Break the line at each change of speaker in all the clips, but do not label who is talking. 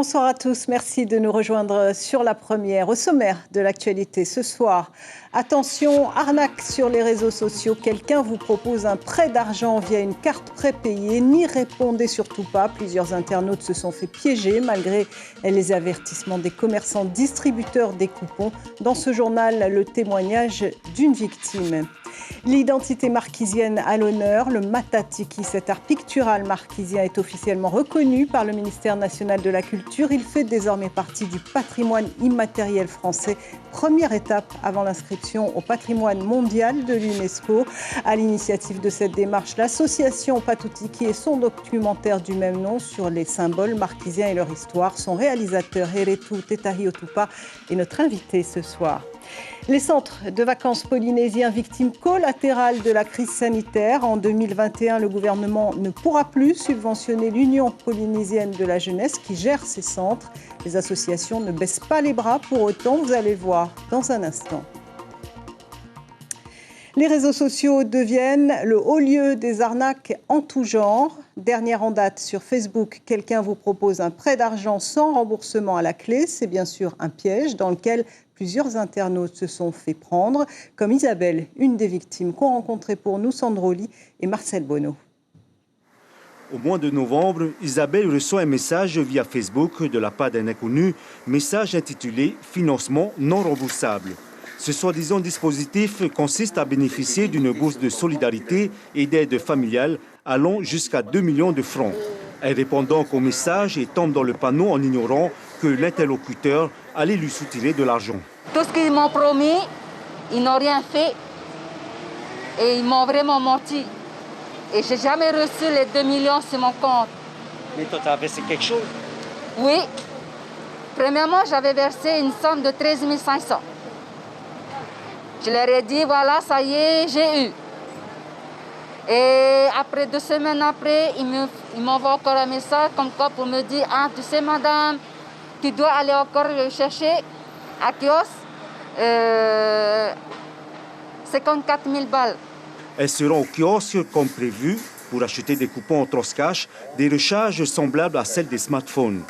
Bonsoir à tous, merci de nous rejoindre sur La Première. Au sommaire de l'actualité ce soir, attention, arnaque sur les réseaux sociaux. Quelqu'un vous propose un prêt d'argent via une carte prépayée. N'y répondez surtout pas. Plusieurs internautes se sont fait piéger malgré les avertissements des commerçants distributeurs des coupons. Dans ce journal, le témoignage d'une victime. L'identité marquisienne à l'honneur, le matatiki, cet art pictural marquisien est officiellement reconnu par le ministère national de la Culture. Il fait désormais partie du patrimoine immatériel français. Première étape avant l'inscription au patrimoine mondial de l'UNESCO. À l'initiative de cette démarche, l'association Patutikii et son documentaire du même nom sur les symboles marquisiens et leur histoire. Son réalisateur Heretu Tetahiotupa est notre invité ce soir. Les centres de vacances polynésiens victimes collatérales de la crise sanitaire. En 2021, le gouvernement ne pourra plus subventionner l'Union polynésienne de la jeunesse qui gère ces centres. Les associations ne baissent pas les bras pour autant, vous allez le voir dans un instant. Les réseaux sociaux deviennent le haut lieu des arnaques en tout genre. Dernière en date sur Facebook, quelqu'un vous propose un prêt d'argent sans remboursement à la clé. C'est bien sûr un piège dans lequel plusieurs internautes se sont fait prendre, comme Isabelle, une des victimes qu'ont rencontré pour nous Sandroli et Marcel Bonneau.
Au mois de novembre, Isabelle reçoit un message via Facebook de la part d'un inconnu, message intitulé « Financement non remboursable ». Ce soi-disant dispositif consiste à bénéficier d'une bourse de solidarité et d'aide familiale allant jusqu'à 2 millions de francs. Elle répond donc au message et tombe dans le panneau en ignorant que l'interlocuteur allait lui soutirer de l'argent.
Tout ce qu'ils m'ont promis, ils n'ont rien fait et ils m'ont vraiment menti. Et je n'ai jamais reçu les 2 millions sur mon compte.
Mais toi, tu as versé quelque chose?
Oui. Premièrement, j'avais versé une somme de 13 500. Je leur ai dit, voilà, ça y est, j'ai eu. Et après 2 semaines après, ils m'envoient encore un message comme quoi pour me dire, ah, tu sais, madame, tu dois aller encore le chercher à kiosque 54 000 balles.
Elle se rend au kiosque comme prévu pour acheter des coupons en transcash, des recharges semblables à celles des smartphones.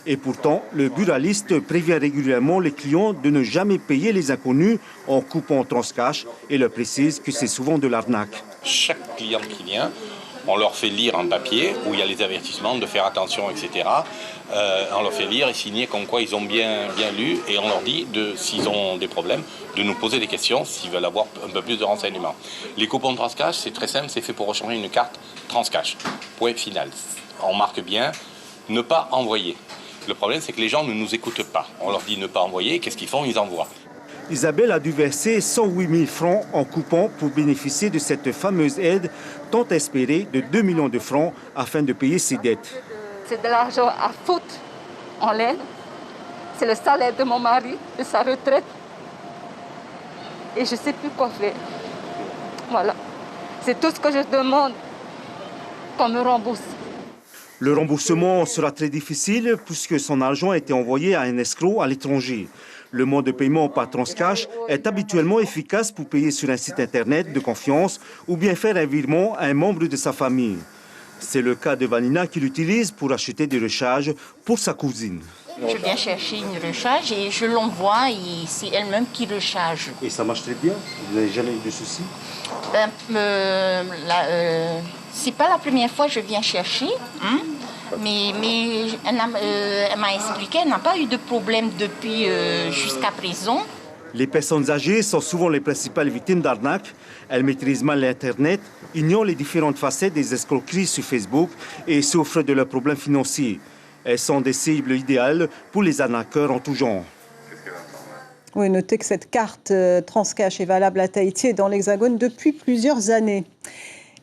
Et pourtant, le buraliste prévient régulièrement les clients de ne jamais payer les inconnus en coupons en transcash et leur précise que c'est souvent de l'arnaque.
Chaque client qui vient, on leur fait lire un papier où il y a les avertissements de faire attention, etc. On leur fait lire et signer comme quoi ils ont bien lu et on leur dit, s'ils ont des problèmes, de nous poser des questions s'ils veulent avoir un peu plus de renseignements. Les coupons Transcash, c'est très simple, c'est fait pour recharger une carte Transcash. Point final. On marque bien, ne pas envoyer. Le problème, c'est que les gens ne nous écoutent pas. On leur dit ne pas envoyer, qu'est-ce qu'ils font? Ils envoient.
Isabelle a dû verser 108 000 francs en coupons pour bénéficier de cette fameuse aide tant espérée de 2 millions de francs afin de payer ses dettes.
C'est de l'argent à foutre en laine. C'est le salaire de mon mari, de sa retraite. Et je ne sais plus quoi faire. Voilà. C'est tout ce que je demande qu'on me rembourse.
Le remboursement sera très difficile puisque son argent a été envoyé à un escroc à l'étranger. Le mode de paiement par Transcash est habituellement efficace pour payer sur un site internet de confiance ou bien faire un virement à un membre de sa famille. C'est le cas de Vanina qui l'utilise pour acheter des recharges pour sa cousine.
Je viens chercher une recharge et je l'envoie et c'est elle-même qui recharge.
Et ça marche très bien? Vous n'avez jamais eu de soucis?
C'est pas la première fois que je viens chercher, hein? Mais elle m'a expliqué qu'elle n'a pas eu de problème depuis jusqu'à présent.
Les personnes âgées sont souvent les principales victimes d'arnaques. Elles maîtrisent mal l'Internet, ignorent les différentes facettes des escroqueries sur Facebook et souffrent de leurs problèmes financiers. Elles sont des cibles idéales pour les arnaqueurs en tout genre.
Oui, notez que cette carte Transcash est valable à Tahiti et dans l'Hexagone depuis plusieurs années.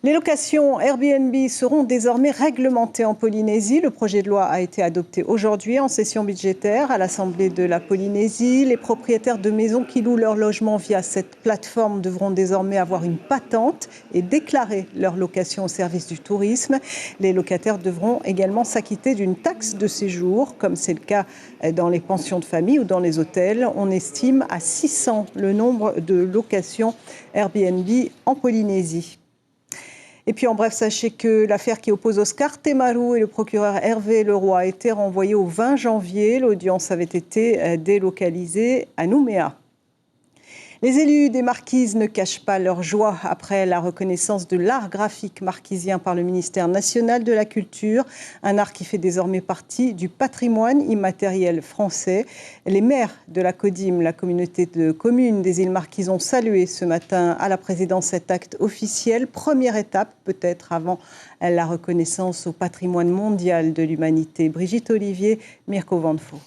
Les locations Airbnb seront désormais réglementées en Polynésie. Le projet de loi a été adopté aujourd'hui en session budgétaire à l'Assemblée de la Polynésie. Les propriétaires de maisons qui louent leur logement via cette plateforme devront désormais avoir une patente et déclarer leur location au service du tourisme. Les locataires devront également s'acquitter d'une taxe de séjour, comme c'est le cas dans les pensions de famille ou dans les hôtels. On estime à 600 le nombre de locations Airbnb en Polynésie. Et puis en bref, sachez que l'affaire qui oppose Oscar Temaru et le procureur Hervé Leroy a été renvoyée au 20 janvier. L'audience avait été délocalisée à Nouméa. Les élus des Marquises ne cachent pas leur joie après la reconnaissance de l'art graphique marquisien par le ministère national de la Culture, un art qui fait désormais partie du patrimoine immatériel français. Les maires de la CODIM, la communauté de communes des îles Marquises, ont salué ce matin à la présidence cet acte officiel, première étape peut-être avant la reconnaissance au patrimoine mondial de l'humanité. Brigitte Olivier, Mirko Vanfo.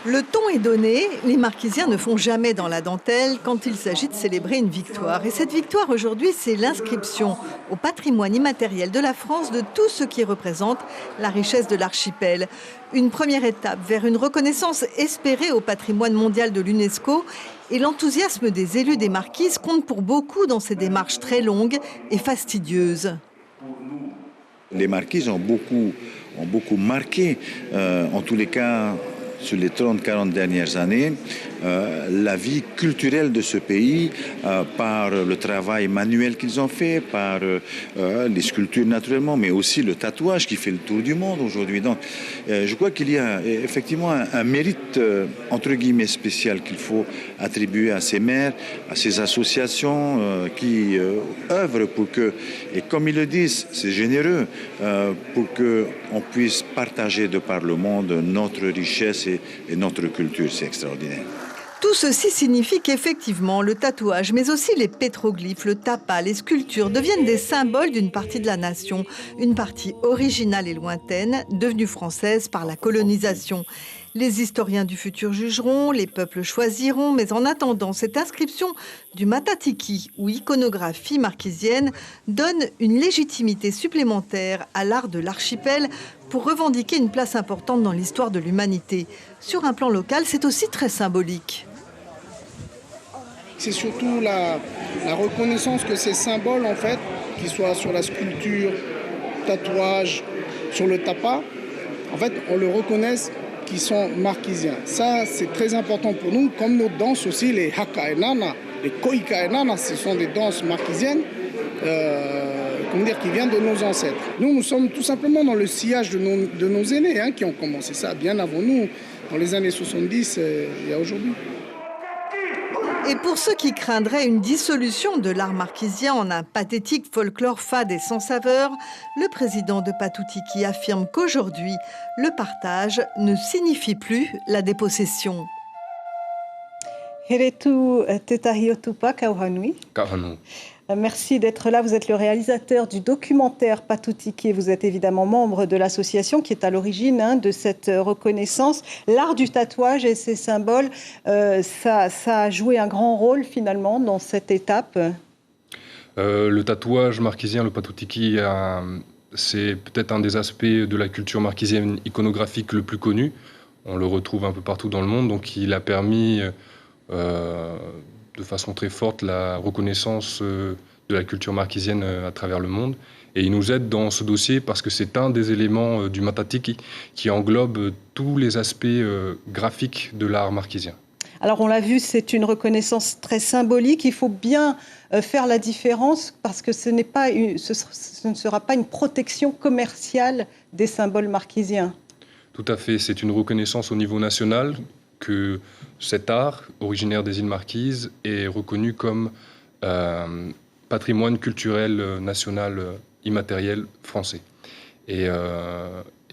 Le ton est donné, les Marquisiens ne font jamais dans la dentelle quand il s'agit de célébrer une victoire. Et cette victoire aujourd'hui, c'est l'inscription au patrimoine immatériel de la France de tout ce qui représente la richesse de l'archipel. Une première étape vers une reconnaissance espérée au patrimoine mondial de l'UNESCO. Et l'enthousiasme des élus des Marquises compte pour beaucoup dans ces démarches très longues et fastidieuses.
Les Marquises ont beaucoup marqué, en tous les cas, sur les 30-40 dernières années, la vie culturelle de ce pays par le travail manuel qu'ils ont fait, par les sculptures naturellement, mais aussi le tatouage qui fait le tour du monde aujourd'hui. Donc, je crois qu'il y a effectivement un mérite, entre guillemets, spécial qu'il faut attribuer à ces maires, à ces associations qui œuvrent pour que, et comme ils le disent, c'est généreux, pour qu'on puisse partager de par le monde notre richesse et notre culture. C'est extraordinaire.
Tout ceci signifie qu'effectivement, le tatouage, mais aussi les pétroglyphes, le tapa, les sculptures deviennent des symboles d'une partie de la nation, une partie originale et lointaine, devenue française par la colonisation. Les historiens du futur jugeront, les peuples choisiront, mais en attendant, cette inscription du matatiki ou iconographie marquisienne donne une légitimité supplémentaire à l'art de l'archipel pour revendiquer une place importante dans l'histoire de l'humanité. Sur un plan local, c'est aussi très symbolique.
C'est surtout la reconnaissance que ces symboles, en fait, qu'ils soient sur la sculpture, tatouage, sur le tapa, en fait, on le reconnaisse qu'ils sont marquisiens. Ça, c'est très important pour nous, comme nos danses aussi, les haka et nana, les koika et nana, ce sont des danses marquisiennes, qui viennent de nos ancêtres. Nous sommes tout simplement dans le sillage de nos aînés, qui ont commencé ça bien avant nous, dans les années 70 et aujourd'hui.
Et pour ceux qui craindraient une dissolution de l'art marquisien en un pathétique folklore fade et sans saveur, le président de Patu-Tiki affirme qu'aujourd'hui, le partage ne signifie plus la dépossession.
Heretu Tetahiotupa Kauhanui. Merci d'être là. Vous êtes le réalisateur du documentaire Patu-Tiki. Vous êtes évidemment membre de l'association qui est à l'origine de cette reconnaissance. L'art du tatouage et ses symboles, ça a joué un grand rôle finalement dans cette étape.
Le tatouage marquisien, le Patu-Tiki, c'est peut-être un des aspects de la culture marquisienne iconographique le plus connu. On le retrouve un peu partout dans le monde, donc il a permis de façon très forte la reconnaissance de la culture marquisienne à travers le monde. Et il nous aide dans ce dossier parce que c'est un des éléments du matatiki qui englobe tous les aspects graphiques de l'art marquisien.
Alors on l'a vu, c'est une reconnaissance très symbolique. Il faut bien faire la différence parce que ce ne sera pas une protection commerciale des symboles marquisiens. Tout
à fait, c'est une reconnaissance au niveau national que cet art, originaire des îles Marquises, est reconnu comme patrimoine culturel national immatériel français. Et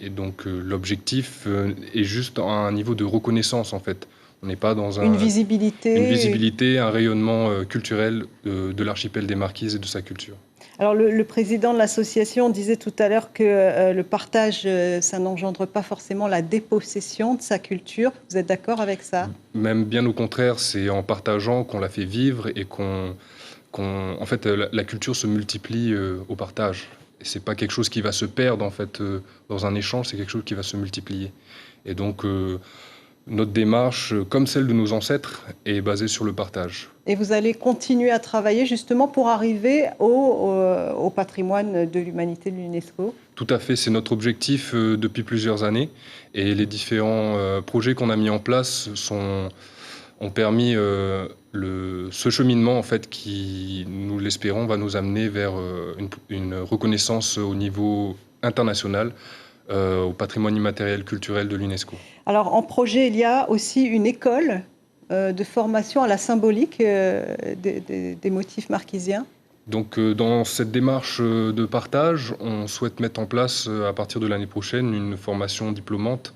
donc l'objectif est juste à un niveau de reconnaissance en fait. On n'est pas dans une visibilité, un rayonnement culturel de l'archipel des Marquises et de sa culture.
Alors le président de l'association disait tout à l'heure que le partage, ça n'engendre pas forcément la dépossession de sa culture. Vous êtes d'accord avec ça ?
Même bien au contraire, c'est en partageant qu'on la fait vivre et en fait, la culture se multiplie au partage. Et c'est pas quelque chose qui va se perdre en fait dans un échange, c'est quelque chose qui va se multiplier. Et donc Notre démarche, comme celle de nos ancêtres, est basée sur le partage.
Et vous allez continuer à travailler justement pour arriver au patrimoine de l'humanité de l'UNESCO?
Tout à fait, c'est notre objectif depuis plusieurs années. Et les différents projets qu'on a mis en place ont permis ce cheminement en fait, qui, nous l'espérons, va nous amener vers une reconnaissance au niveau international au patrimoine immatériel culturel de l'UNESCO.
Alors en projet, il y a aussi une école de formation à la symbolique des motifs marquisiens.
Donc dans cette démarche de partage, on souhaite mettre en place à partir de l'année prochaine une formation diplômante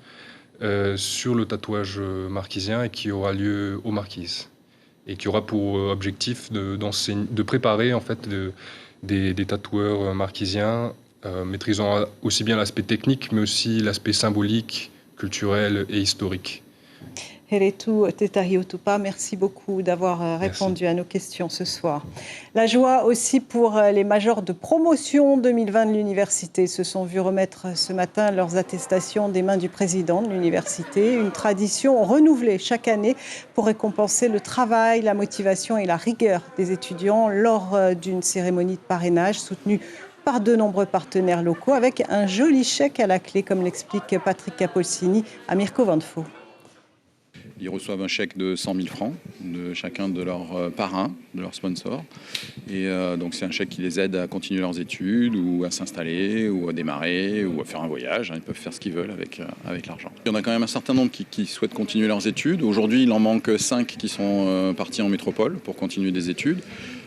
sur le tatouage marquisien et qui aura lieu aux Marquises et qui aura pour objectif de préparer en fait des tatoueurs marquisiens maîtrisant aussi bien l'aspect technique mais aussi l'aspect symbolique, culturel et historique.
Heretu Tetahiotupa, merci beaucoup d'avoir répondu à nos questions ce soir. La joie aussi pour les majors de promotion 2020 de l'université se sont vus remettre ce matin leurs attestations des mains du président de l'université. Une tradition renouvelée chaque année pour récompenser le travail, la motivation et la rigueur des étudiants lors d'une cérémonie de parrainage soutenue par de nombreux partenaires locaux avec un joli chèque à la clé, comme l'explique Patrick Capolsini à Mirko Vanfo.
Ils reçoivent un chèque de 100 000 francs de chacun de leurs parrains, de leurs sponsors. Et donc c'est un chèque qui les aide à continuer leurs études ou à s'installer ou à démarrer ou à faire un voyage. Ils peuvent faire ce qu'ils veulent avec l'argent. Il y en a quand même un certain nombre qui souhaitent continuer leurs études. Aujourd'hui, il en manque 5 qui sont partis en métropole pour continuer des études.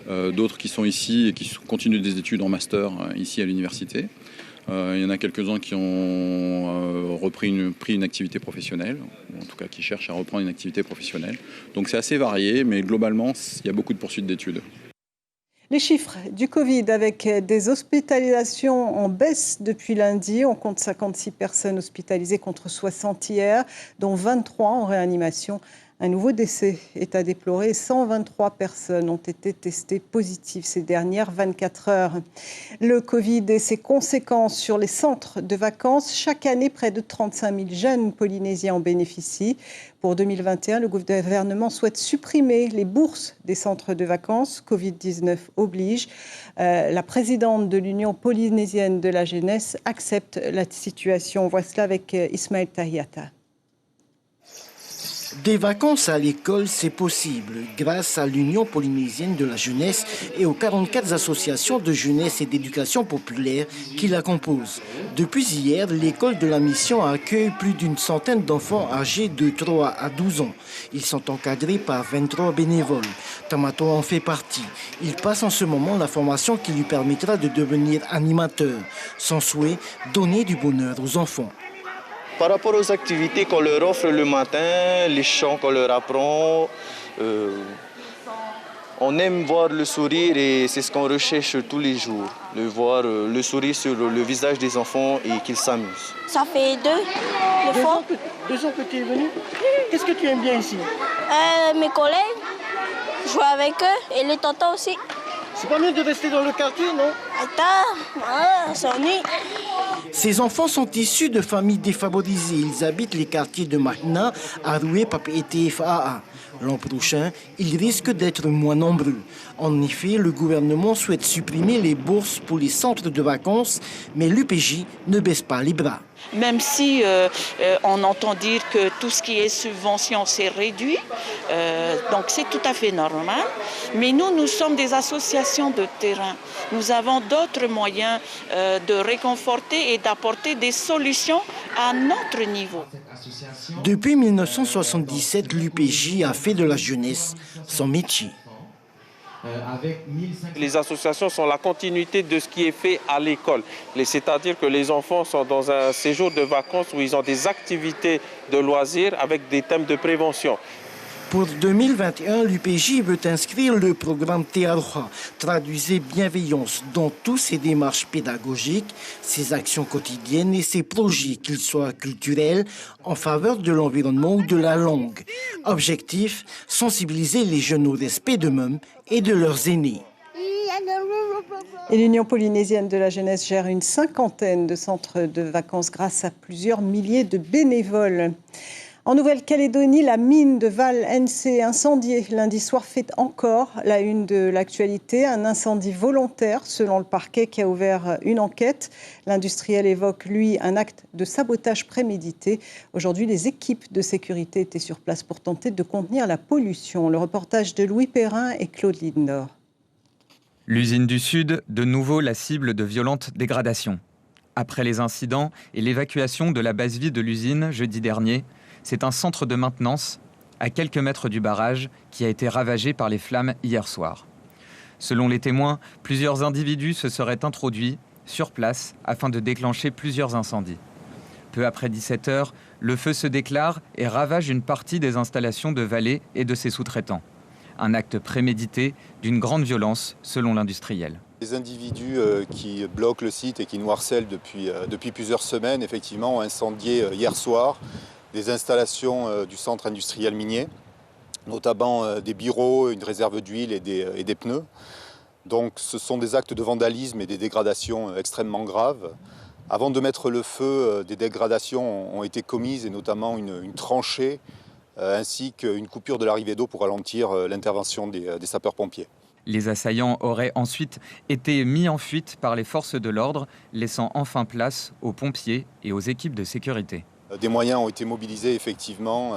D'autres qui sont ici et qui continuent des études en master ici à l'université. Il y en a quelques-uns qui ont pris une activité professionnelle, ou en tout cas qui cherchent à reprendre une activité professionnelle. Donc c'est assez varié, mais globalement, il y a beaucoup de poursuites d'études.
Les chiffres du Covid avec des hospitalisations en baisse depuis lundi. On compte 56 personnes hospitalisées contre 60 hier, dont 23 en réanimation. Un nouveau décès est à déplorer. 123 personnes ont été testées positives ces dernières 24 heures. Le Covid et ses conséquences sur les centres de vacances. Chaque année, près de 35 000 jeunes Polynésiens en bénéficient. Pour 2021, le gouvernement souhaite supprimer les bourses des centres de vacances. Covid-19 oblige. La présidente de l'Union polynésienne de la jeunesse accepte la situation. On voit cela avec Ismaël Tahiata.
Des vacances à l'école, c'est possible grâce à l'Union polynésienne de la jeunesse et aux 44 associations de jeunesse et d'éducation populaire qui la composent. Depuis hier, l'école de la mission accueille plus d'une centaine d'enfants âgés de 3 à 12 ans. Ils sont encadrés par 23 bénévoles. Tamato en fait partie. Il passe en ce moment la formation qui lui permettra de devenir animateur. Son souhait, donner du bonheur aux enfants.
Par rapport aux activités qu'on leur offre le matin, les chants qu'on leur apprend, on aime voir le sourire et c'est ce qu'on recherche tous les jours. De voir le sourire sur le visage des enfants et qu'ils s'amusent.
Ça fait deux fois.
2 ans que tu es venu. Qu'est-ce que tu aimes bien ici?
Mes collègues, jouer avec eux et les tontons aussi.
C'est pas mieux de rester dans le quartier, non?
Attends, ça ennuie.
Ces enfants sont issus de familles défavorisées. Ils habitent les quartiers de Mahna, Aroué, Pape et TFAA. L'an prochain, ils risquent d'être moins nombreux. En effet, le gouvernement souhaite supprimer les bourses pour les centres de vacances, mais l'UPJ ne baisse pas les bras.
Même si on entend dire que tout ce qui est subvention, c'est réduit, donc c'est tout à fait normal. Mais nous sommes des associations de terrain. Nous avons d'autres moyens de réconforter et d'apporter des solutions à notre niveau.
Depuis 1977, l'UPJ a fait de la jeunesse son métier.
Les associations sont la continuité de ce qui est fait à l'école. C'est-à-dire que les enfants sont dans un séjour de vacances où ils ont des activités de loisirs avec des thèmes de prévention.
Pour 2021, l'UPJ veut inscrire le programme Tearoha, traduisez bienveillance, dans toutes ses démarches pédagogiques, ses actions quotidiennes et ses projets, qu'ils soient culturels, en faveur de l'environnement ou de la langue. Objectif, sensibiliser les jeunes au respect d'eux-mêmes et de leurs aînés.
Et l'Union polynésienne de la jeunesse gère une 50aine de centres de vacances grâce à plusieurs milliers de bénévoles. En Nouvelle-Calédonie, la mine de Val-NC incendiée lundi soir fait encore la une de l'actualité. Un incendie volontaire, selon le parquet qui a ouvert une enquête. L'industriel évoque, lui, un acte de sabotage prémédité. Aujourd'hui, les équipes de sécurité étaient sur place pour tenter de contenir la pollution. Le reportage de Louis Perrin et Claude Lindor.
L'usine du Sud, de nouveau la cible de violentes dégradations. Après les incidents et l'évacuation de la base vie de l'usine jeudi dernier, c'est un centre de maintenance à quelques mètres du barrage qui a été ravagé par les flammes hier soir. Selon les témoins, plusieurs individus se seraient introduits sur place afin de déclencher plusieurs incendies. Peu après 17 h, le feu se déclare et ravage une partie des installations de Vallée et de ses sous-traitants. Un acte prémédité d'une grande violence selon l'industriel.
Les individus qui bloquent le site et qui nous harcèlent depuis plusieurs semaines, effectivement, ont incendié hier soir des installations du centre industriel minier, notamment des bureaux, une réserve d'huile et des pneus. Donc ce sont des actes de vandalisme et des dégradations extrêmement graves. Avant de mettre le feu, des dégradations ont été commises, et notamment une tranchée ainsi qu'une coupure de l'arrivée d'eau pour ralentir l'intervention des sapeurs-pompiers.
Les assaillants auraient ensuite été mis en fuite par les forces de l'ordre, laissant enfin place aux pompiers et aux équipes de sécurité.
Des moyens ont été mobilisés effectivement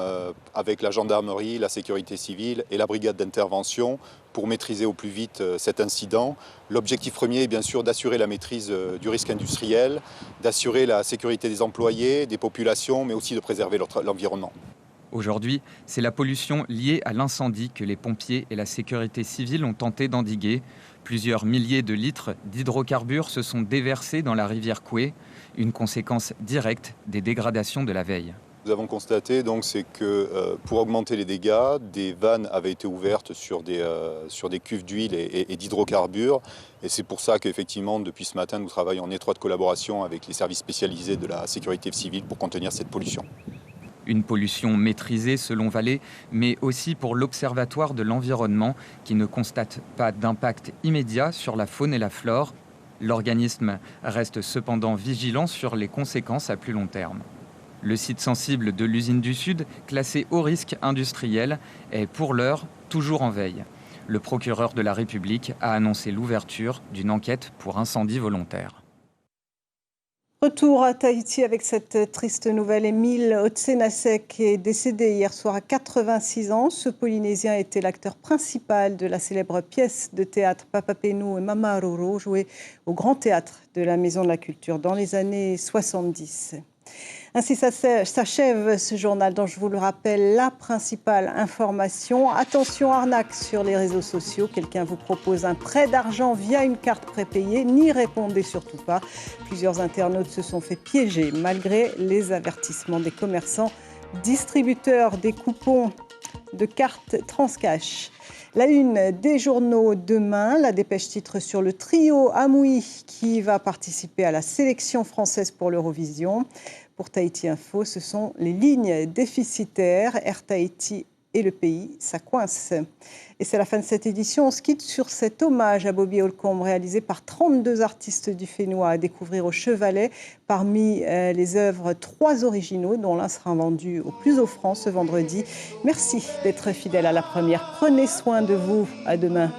avec la gendarmerie, la sécurité civile et la brigade d'intervention pour maîtriser au plus vite cet incident. L'objectif premier est bien sûr d'assurer la maîtrise du risque industriel, d'assurer la sécurité des employés, des populations, mais aussi de préserver l'environnement.
Aujourd'hui, c'est la pollution liée à l'incendie que les pompiers et la sécurité civile ont tenté d'endiguer. Plusieurs milliers de litres d'hydrocarbures se sont déversés dans la rivière Koué, une conséquence directe des dégradations de la veille.
Nous avons constaté donc c'est que pour augmenter les dégâts, des vannes avaient été ouvertes sur des cuves d'huile et d'hydrocarbures. Et c'est pour ça qu'effectivement, depuis ce matin, nous travaillons en étroite collaboration avec les services spécialisés de la sécurité civile pour contenir cette pollution.
Une pollution maîtrisée selon Vallée, mais aussi pour l'Observatoire de l'environnement qui ne constate pas d'impact immédiat sur la faune et la flore. L'organisme reste cependant vigilant sur les conséquences à plus long terme. Le site sensible de l'usine du Sud, classé haut risque industriel, est pour l'heure toujours en veille. Le procureur de la République a annoncé l'ouverture d'une enquête pour incendie volontaire.
Retour à Tahiti avec cette triste nouvelle. Émile Otsenasek est décédé hier soir à 86 ans. Ce Polynésien était l'acteur principal de la célèbre pièce de théâtre Papapenu et Mamaroro, jouée au Grand Théâtre de la Maison de la Culture dans les années 70. Ainsi s'achève ce journal dont je vous le rappelle la principale information. Attention arnaque sur les réseaux sociaux. Quelqu'un vous propose un prêt d'argent via une carte prépayée. N'y répondez surtout pas. Plusieurs internautes se sont fait piéger malgré les avertissements des commerçants distributeurs des coupons de cartes Transcash. La une des journaux demain, la dépêche titre sur le trio Amouy qui va participer à la sélection française pour l'Eurovision. Pour Tahiti Info, ce sont les lignes déficitaires. Air Tahiti et le pays, ça coince. Et c'est la fin de cette édition. On se quitte sur cet hommage à Bobby Holcomb réalisé par 32 artistes du Fénois à découvrir au Chevalet. Parmi les œuvres, 3 originaux dont l'un sera vendu au plus offrant ce vendredi. Merci d'être fidèle à la première. Prenez soin de vous. À demain.